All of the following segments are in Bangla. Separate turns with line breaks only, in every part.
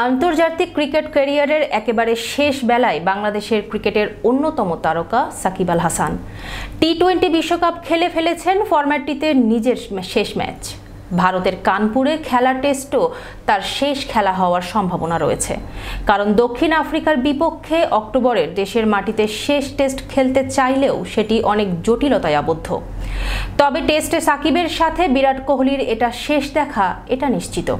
আন্তর্জাতিক ক্রিকেট ক্যারিয়ারের একেবারে শেষ বেলায় বাংলাদেশের ক্রিকেটের অন্যতম তারকা সাকিব আল হাসান টি-20 বিশ্বকাপ খেলে ফেলেছেন। ফরম্যাটটিতে নিজের শেষ ম্যাচ। ভারতের কানপুরে খেলা টেস্টও তার শেষ খেলা হওয়ার সম্ভাবনা রয়েছে, কারণ দক্ষিণ আফ্রিকার বিপক্ষে অক্টোবরের দেশের মাটিতে শেষ টেস্ট খেলতে চাইলেও সেটি অনেক জটিলতায় আবদ্ধ। তবে টেস্টে সাকিবের সাথে বিরাট কোহলির এটা শেষ দেখা, এটা নিশ্চিত।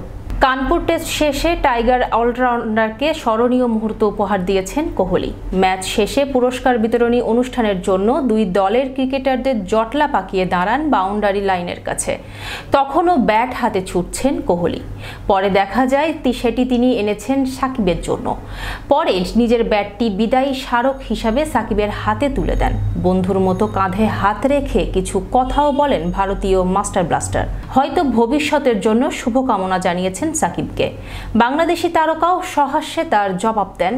কানপুর টেস্ট শেষে টাইগার অলরাউন্ডারকে স্মরণীয় মুহূর্ত উপহার দিয়েছেন কোহলি। ম্যাচ শেষে পুরস্কার বিতরণী অনুষ্ঠানের জন্য দুই দলের ক্রিকেটারদের জটলা পাকিয়ে দাঁড়ান বাউন্ডারি লাইনের কাছে। তখনও ব্যাট হাতে ছুটছেন কোহলি। পরে দেখা যায় সেটি তিনি এনেছেন সাকিবের জন্য। পরে নিজের ব্যাটটি বিদায়ী স্মারক হিসাবে সাকিবের হাতে তুলে দেন। বন্ধুর মতো কাঁধে হাত রেখে কিছু কথাও বলেন ভারতীয় মাস্টার ব্লাস্টার। হয়তো ভবিষ্যতের জন্য শুভকামনা জানিয়েছেন সাকিবকে। বাংলাদেশি তারকাও সহাস্যে তার জবাব দেন।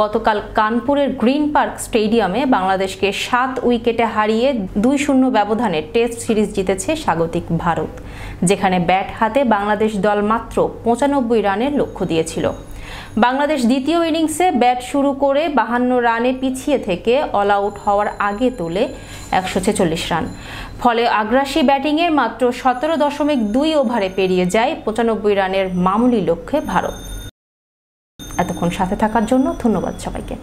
গতকাল কানপুরের গ্রিন পার্ক স্টেডিয়ামে বাংলাদেশকে 7 উইকেটে হারিয়ে 2-0 ব্যবধানে টেস্ট সিরিজ জিতেছে স্বাগতিক ভারত, যেখানে ব্যাট হাতে বাংলাদেশ দল মাত্র 95 রানের লক্ষ্য দিয়েছিল। বাংলাদেশ দ্বিতীয় ইনিংসে ব্যাট শুরু করে 52 রানে পিছিয়ে থেকে অল আউট হওয়ার আগে তোলে 146 রান। ফলে আগ্রাসী ব্যাটিংয়ে মাত্র 17.2 ওভারে পেরিয়ে যায় 95 রানের মামুলি লক্ষ্যে ভারত। এতক্ষণ সাথে থাকার জন্য ধন্যবাদ সবাইকে।